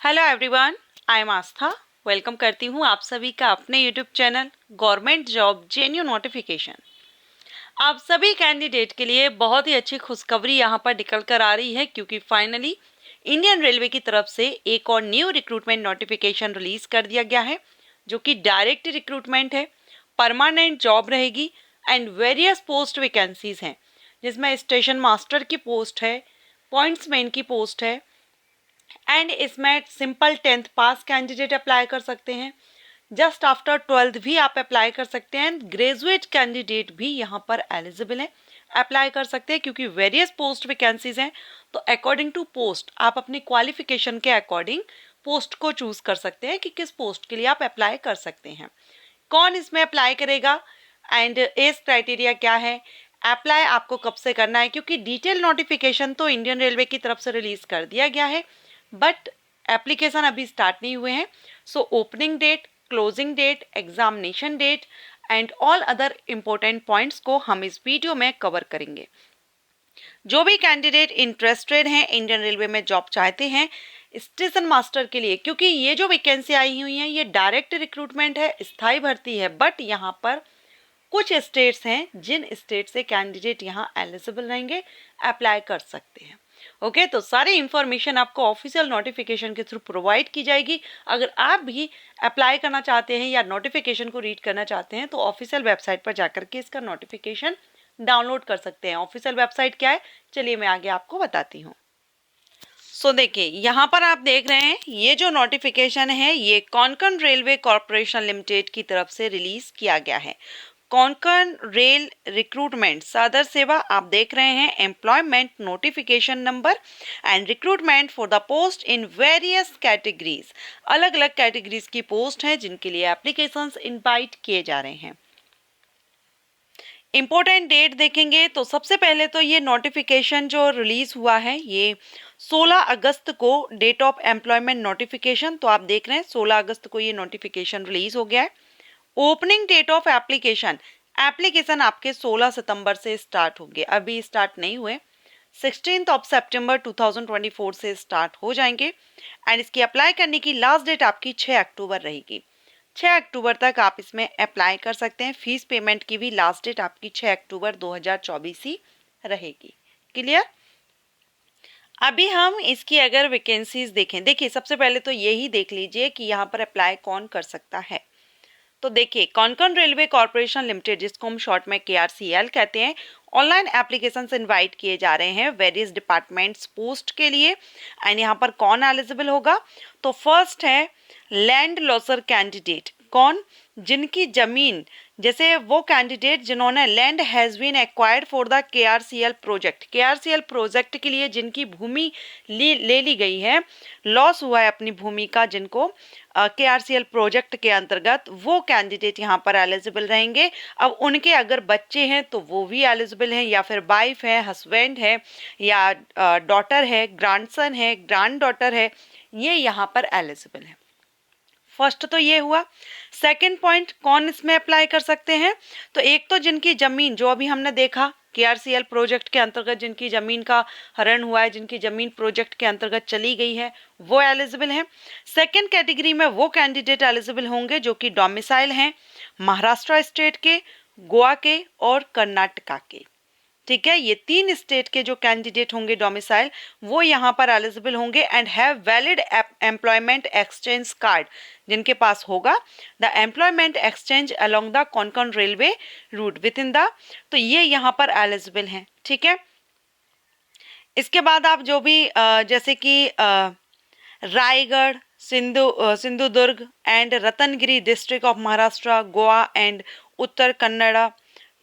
Hello everyone, I am Aastha. Welcome करती हूँ आप सभी का अपने YouTube channel government job जेन्यू notification. आप सभी कैंडिडेट के लिए बहुत ही अच्छी खुशखबरी यहाँ पर निकल कर आ रही है, क्योंकि फाइनली इंडियन रेलवे की तरफ से एक और न्यू रिक्रूटमेंट नोटिफिकेशन रिलीज कर दिया गया है, जो कि डायरेक्ट रिक्रूटमेंट है, परमानेंट जॉब रहेगी एंड वेरियस पोस्ट वैकेंसीज हैं, जिसमें स्टेशन मास्टर की पोस्ट है, पॉइंट्समैन की पोस्ट है एंड इसमें सिंपल 10th पास कैंडिडेट अप्लाई कर सकते हैं। जस्ट आफ्टर 12th भी आप अप्लाई कर सकते हैं। ग्रेजुएट कैंडिडेट भी यहाँ पर एलिजिबल है, अप्लाई कर सकते हैं, क्योंकि वेरियस पोस्ट वैकेंसीज हैं। तो अकॉर्डिंग टू पोस्ट आप अपनी क्वालिफिकेशन के अकॉर्डिंग पोस्ट को चूज कर सकते हैं कि किस पोस्ट के लिए आप अप्लाई कर सकते हैं। कौन इसमें अप्लाई करेगा एंड एज क्राइटेरिया क्या है, अप्लाई आपको कब से करना है, क्योंकि डिटेल नोटिफिकेशन तो इंडियन रेलवे की तरफ से रिलीज कर दिया गया है, बट एप्लीकेशन अभी स्टार्ट नहीं हुए हैं। So opening date, closing date, examination date and all other important points को हम इस वीडियो में कवर करेंगे। जो भी कैंडिडेट इंटरेस्टेड हैं, इंडियन रेलवे में जॉब चाहते हैं स्टेशन मास्टर के लिए, क्योंकि ये जो वैकेंसी आई हुई है ये डायरेक्ट रिक्रूटमेंट है, स्थायी भर्ती है, बट यहाँ पर कुछ स्टेट्स हैं जिन स्टेट से कैंडिडेट यहाँ एलिजिबल रहेंगे, अप्लाई कर सकते हैं। ओके, तो सारी इंफॉर्मेशन आपको ऑफिशियल नोटिफिकेशन के थ्रू प्रोवाइड की जाएगी। अगर आप भी अप्लाई करना चाहते हैं या नोटिफिकेशन को रीड करना चाहते हैं तो ऑफिशियल वेबसाइट पर जाकर के इसका नोटिफिकेशन डाउनलोड कर सकते हैं। ऑफिशियल वेबसाइट क्या है, चलिए मैं आगे आपको बताती हूँ। सो देखिए, यहाँ पर आप देख रहे हैं ये जो नोटिफिकेशन है ये कोंकण रेलवे कॉरपोरेशन लिमिटेड की तरफ से रिलीज किया गया है। कोंकण रेल रिक्रूटमेंट सादर सेवा, आप देख रहे हैं employment notification number and recruitment for the post in various categories. अलग अलग कैटेगरीज की पोस्ट है जिनके लिए एप्लीकेशंस इनवाइट किए जा रहे हैं। इम्पोर्टेंट डेट देखेंगे तो सबसे पहले तो ये नोटिफिकेशन जो रिलीज हुआ है ये 16 अगस्त को डेट ऑफ एम्प्लॉयमेंट नोटिफिकेशन, तो आप देख रहे हैं 16 अगस्त को ये नोटिफिकेशन रिलीज हो गया है। Opening date of application, application आपके 16 सितंबर से स्टार्ट होंगे, अभी स्टार्ट नहीं हुए, 16 ऑफ सितंबर 2024 से स्टार्ट हो जाएंगे एंड इसकी अप्लाई करने की लास्ट डेट आपकी 6 अक्टूबर रहेगी। 6 अक्टूबर तक आप इसमें अप्लाई कर सकते हैं। फीस पेमेंट की भी लास्ट डेट आपकी 6 अक्टूबर 2024 ही रहेगी। क्लियर? अभी हम इसकी अगर वैकेंसीज देखें, देखिए सबसे पहले तो यही देख लीजिए कि यहाँ पर अप्लाई कौन कर सकता है। तो देखिए, कोंकण रेलवे कॉरपोरेशन लिमिटेड, जिसको हम शॉर्ट में KRCL कहते हैं, ऑनलाइन एप्लीकेशन इनवाइट किए जा रहे हैं वेरियस डिपार्टमेंट्स पोस्ट के लिए। एंड यहाँ पर कौन एलिजिबल होगा, तो फर्स्ट है लैंड लॉसर कैंडिडेट। कौन? जिनकी जमीन, जैसे वो कैंडिडेट जिन्होंने land has been acquired for the KRCL project, KRCL project के लिए जिनकी भूमि ले ली गई है, लॉस हुआ है अपनी भूमि का जिनको KRCL प्रोजेक्ट के अंतर्गत, वो कैंडिडेट यहाँ पर एलिजिबल रहेंगे। अब उनके अगर बच्चे हैं तो वो भी एलिजिबल हैं, या फिर वाइफ है, हस्बैंड है, या डॉटर है, ग्रैंडसन है, ग्रैंड डॉटर है, ये यहाँ पर एलिजिबल है। फर्स्ट तो ये हुआ। सेकंड पॉइंट, कौन इसमें अप्लाई कर सकते हैं, तो एक तो जिनकी जमीन, जो अभी हमने देखा KRCL प्रोजेक्ट के अंतर्गत जिनकी जमीन का हरण हुआ है, जिनकी जमीन प्रोजेक्ट के अंतर्गत चली गई है, वो एलिजिबल हैं। सेकंड कैटेगरी में वो कैंडिडेट एलिजिबल होंगे जो कि डोमिसाइल हैं महाराष्ट्र स्टेट के, गोवा के और कर्नाटका के। ठीक है, ये 3 स्टेट के जो कैंडिडेट होंगे डोमिसाइल, वो यहाँ पर एलिजिबल होंगे and have valid employment exchange card, जिनके पास होगा the employment exchange along the Konkan railway route with in the, तो ये यहाँ पर एलिजिबल हैं। ठीक है, इसके बाद आप जो भी जैसे कि Raigad, Sindhudurg and Ratnagiri district of Maharashtra, Goa and Uttara Kannada,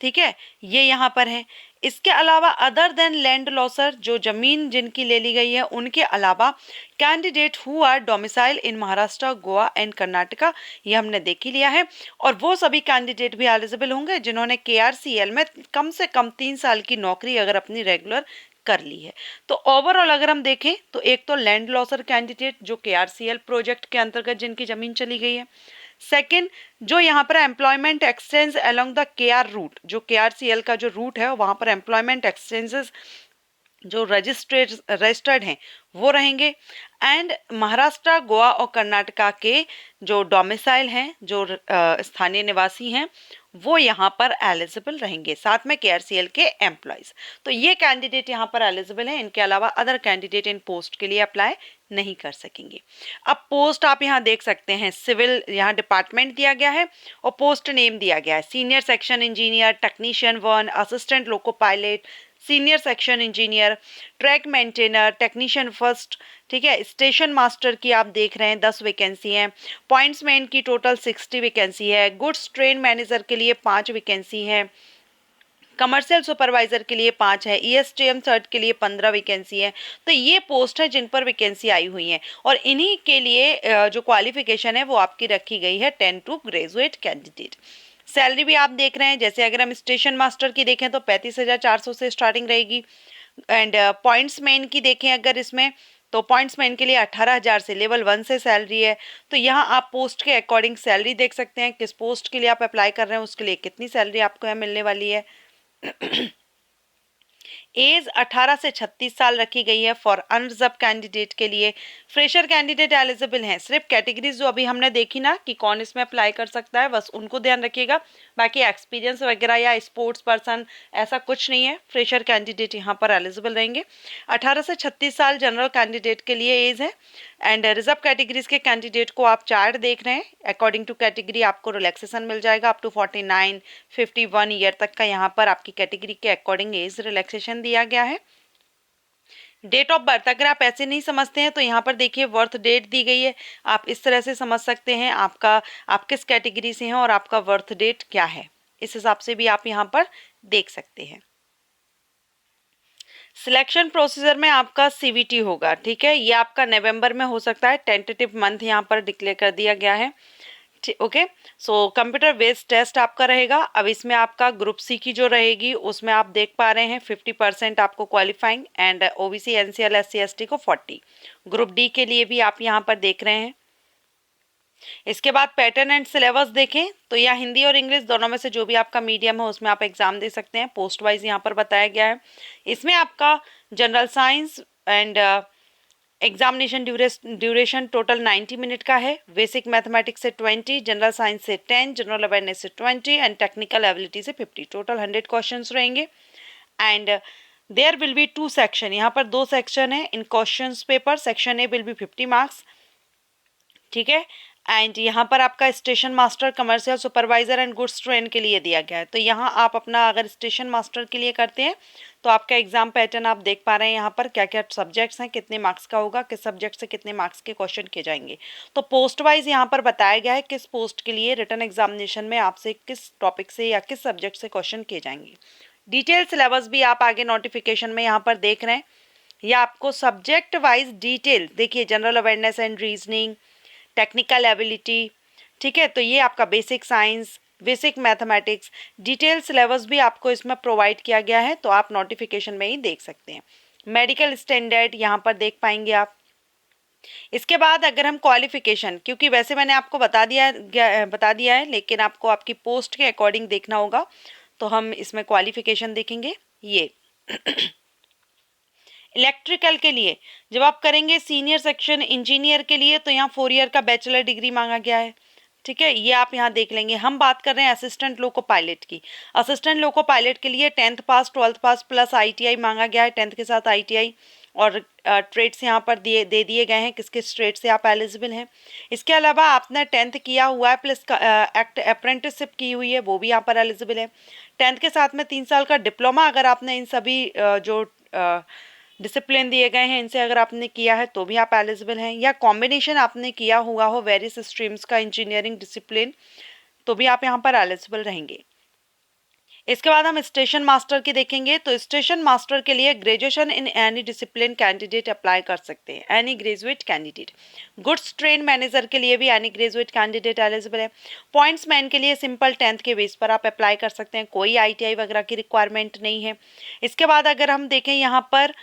ठीक है, ये यहाँ पर है। इसके अलावा अदर देन लैंड लॉसर, जो जमीन जिनकी ले ली गई है, उनके अलावा candidate who are domicile in Maharashtra, Goa and Karnataka, ये हमने देख ही लिया है। और वो सभी कैंडिडेट भी एलिजिबल होंगे जिन्होंने KRCL में कम से कम 3 साल की नौकरी अगर अपनी रेगुलर कर ली है। तो ओवरऑल अगर हम देखें तो एक तो लैंड लॉसर कैंडिडेट जो KRCL प्रोजेक्ट के अंतर्गत जिनकी जमीन चली गई है। सेकंड, जो यहाँ पर employment exchange along the KR route, जो KRCL का जो रूट है वहाँ पर एम्प्लॉयमेंट एक्सचेंजेस जो रजिस्टर्ड हैं वो रहेंगे। एंड महाराष्ट्र, गोवा और कर्नाटका के जो डोमिसाइल हैं, जो स्थानीय निवासी हैं, वो यहाँ पर एलिजिबल रहेंगे, साथ में केआरसीएल के एम्प्लॉयज। तो ये कैंडिडेट यहाँ पर एलिजिबल हैं, इनके अलावा अदर कैंडिडेट इन पोस्ट के लिए अप्लाई नहीं कर सकेंगे। अब पोस्ट आप यहाँ देख सकते हैं, सिविल यहाँ डिपार्टमेंट दिया गया है और पोस्ट नेम दिया गया है, senior section engineer, technician 1, assistant loco pilot, senior section engineer, track maintainer, technician first, ठीक है। स्टेशन मास्टर की आप देख रहे हैं 10 वैकेंसी हैं। पॉइंट्समैन की टोटल 60 वैकेंसी है। गुड्स ट्रेन मैनेजर के लिए 5 वैकेंसी है। कमर्शियल सुपरवाइजर के लिए 5 है। ईएसटीएम सर्ट के लिए 15 वैकेंसी है। तो ये पोस्ट है जिन पर वैकेंसी आई हुई है और इन्हीं के लिए जो क्वालिफिकेशन है वो आपकी रखी गई है 10 टू ग्रेजुएट कैंडिडेट। सैलरी भी आप देख रहे हैं, जैसे अगर हम स्टेशन मास्टर की देखें तो 35,400 से स्टार्टिंग रहेगी। एंड पॉइंट्समैन की देखें अगर इसमें, तो पॉइंट्समैन के लिए 18,000 से लेवल 1 से सैलरी है। तो यहाँ आप पोस्ट के अकॉर्डिंग सैलरी देख सकते हैं, किस पोस्ट के लिए आप अप्लाई कर रहे हैं उसके लिए कितनी सैलरी आपको यहाँ मिलने वाली है। एज 18 से 36 साल रखी गई है फॉर अनरिजर्व कैंडिडेट के लिए। फ्रेशर कैंडिडेट एलिजिबल हैं। सिर्फ कैटेगरीज जो अभी हमने देखी ना कि कौन इसमें अप्लाई कर सकता है, बस उनको ध्यान रखिएगा, बाकी एक्सपीरियंस वगैरह या स्पोर्ट्स पर्सन ऐसा कुछ नहीं है। फ्रेशर कैंडिडेट यहाँ पर एलिजिबल रहेंगे। 18 से 36 साल जनरल कैंडिडेट के लिए एज है। एंड रिजर्व कैटेगरीज के कैंडिडेट को आप चार्ट देख रहे हैं, अकॉर्डिंग टू कैटेगरी आपको रिलैक्सेशन मिल जाएगा अप टू 49, 51 ईयर तक का यहाँ पर आपकी कैटेगरी के अकॉर्डिंग एज रिलैक्सेशन दिया गया है। डेट ऑफ बर्थ अगर आप ऐसे नहीं समझते हैं तो यहाँ पर देखिए बर्थ डेट दी गई है, आप इस तरह से समझ सकते हैं आप किस कैटेगरी से हैं और आपका बर्थ डेट क्या है, इस हिसाब से भी आप यहाँ पर देख सकते हैं। सिलेक्शन प्रोसीजर में आपका सीवीटी होगा, ठीक है, ये आपका नवंबर में हो सकता है, टेंटेटिव मंथ यहाँ पर डिक्लेयर कर दिया गया है। Okay, so computer based test आपका रहेगा। अब इसमें आपका ग्रुप सी की जो रहेगी उसमें आप देख पा रहे हैं 50% आपको qualifying and OBC NCL SC ST को 40। ग्रुप डी के लिए भी आप यहाँ पर देख रहे हैं। इसके बाद पैटर्न एंड सिलेबस देखें तो यह हिंदी और इंग्लिश दोनों में से जो भी आपका मीडियम है उसमें आप एग्जाम दे सकते हैं। पोस्ट वाइज यहाँ पर बताया गया है। इसमें आपका general science and examination duration total 90 minute का है। बेसिक मैथमेटिक्स से 20, जनरल साइंस से 10, जनरल अवेयरनेस से 20 एंड टेक्निकल एबिलिटी से 50। टोटल 100 क्वेश्चंस रहेंगे। And there will be 2 section, यहाँ पर 2 सेक्शन है in questions paper. Section A will be 50 marks, ठीक है। एंड यहाँ पर आपका station master, commercial supervisor and goods train के लिए दिया गया है। तो यहाँ आप अपना अगर स्टेशन मास्टर के लिए करते हैं तो आपका एग्जाम पैटर्न आप देख पा रहे हैं यहाँ पर क्या क्या सब्जेक्ट्स हैं, कितने मार्क्स का होगा, किस सब्जेक्ट से कितने मार्क्स के क्वेश्चन किए जाएंगे। तो पोस्ट वाइज यहाँ पर बताया गया है किस पोस्ट के लिए रिटन एग्जामिनेशन में आपसे किस टॉपिक से या किस सब्जेक्ट से क्वेश्चन किए जाएंगे। डिटेल सिलेबस भी आप आगे नोटिफिकेशन में यहाँ पर देख रहे हैं। या आपको सब्जेक्ट वाइज डिटेल देखिए, general awareness and reasoning, technical ability, ठीक है। तो ये आपका basic science, basic mathematics, detail syllabus भी आपको इसमें प्रोवाइड किया गया है, तो आप नोटिफिकेशन में ही देख सकते हैं। मेडिकल स्टैंडर्ड यहाँ पर देख पाएंगे आप। इसके बाद अगर हम क्वालिफिकेशन, क्योंकि वैसे मैंने आपको बता दिया है लेकिन आपको आपकी पोस्ट के अकॉर्डिंग देखना होगा, तो हम इसमें क्वालिफिकेशन देखेंगे। ये इलेक्ट्रिकल के लिए जब आप करेंगे सीनियर सेक्शन इंजीनियर के लिए तो यहाँ 4 ईयर का बैचलर डिग्री मांगा गया है, ठीक है। ये आप यहाँ देख लेंगे। हम बात कर रहे हैं असिस्टेंट लोको पायलट की। असिस्टेंट लोको पायलट के लिए 10th पास, 12th पास प्लस आईटीआई मांगा गया है, 10th के साथ आईटीआई। और ट्रेड्स यहाँ पर दे दिए गए हैं किस किस ट्रेड से आप एलिजिबल हैं। इसके अलावा आपने 10th किया हुआ है प्लस एक्ट अप्रेंटिसशिप की हुई है, वो भी यहाँ पर एलिजिबल है। 10th के साथ में 3 साल का डिप्लोमा अगर आपने इन सभी जो डिसिप्लिन दिए गए हैं इनसे अगर आपने किया है तो भी आप एलिजिबल हैं। या कॉम्बिनेशन आपने किया हुआ हो वेरियस स्ट्रीम्स का इंजीनियरिंग डिसिप्लिन, तो भी आप यहाँ पर एलिजिबल रहेंगे। इसके बाद हम स्टेशन मास्टर की देखेंगे। तो स्टेशन मास्टर के लिए graduation in any discipline candidate apply कर सकते हैं, any graduate candidate. Goods train manager के लिए भी एनी ग्रेजुएट कैंडिडेट एलिजिबल है। पॉइंट्समैन के लिए सिंपल 10th के बेस पर आप अप्लाई कर सकते हैं, कोई आईटीआई वगैरह की रिक्वायरमेंट नहीं है। इसके बाद अगर हम देखें यहाँ पर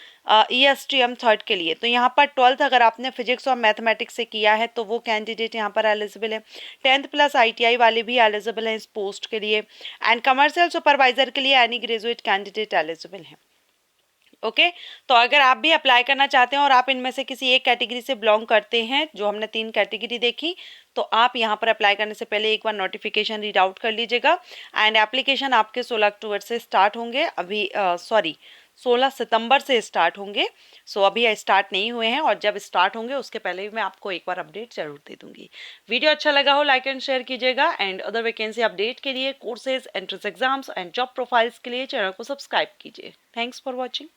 ईएसटीएम थर्ड के लिए, तो यहाँ पर 12th अगर आपने फिजिक्स और मैथमेटिक्स से किया है तो वो कैंडिडेट यहाँ पर एलिजिबल है। 10th प्लस आईटीआई वाले भी एलिजिबल हैं इस पोस्ट के लिए। एंड कमर्शियल सुपरवाइजर के लिए एनी ग्रेजुएट कैंडिडेट एलिजिबल है। ओके। तो अगर आप भी अप्लाई करना चाहते हैं और आप इनमें से किसी एक कैटेगरी से बिलोंग करते हैं, जो हमने 3 कैटेगरी देखी, तो आप यहाँ पर अप्लाई करने से पहले एक बार नोटिफिकेशन रीड आउट कर लीजिएगा। एंड एप्लीकेशन आपके 16 अक्टूबर से स्टार्ट होंगे, अभी 16 सितंबर से स्टार्ट होंगे। सो अभी स्टार्ट नहीं हुए हैं, और जब स्टार्ट होंगे उसके पहले भी मैं आपको एक बार अपडेट जरूर दे दूंगी। वीडियो अच्छा लगा हो लाइक एंड शेयर कीजिएगा, एंड अदर वैकेंसी अपडेट के लिए, courses, entrance exams and job profiles के लिए चैनल को सब्सक्राइब कीजिए। Thanks for watching.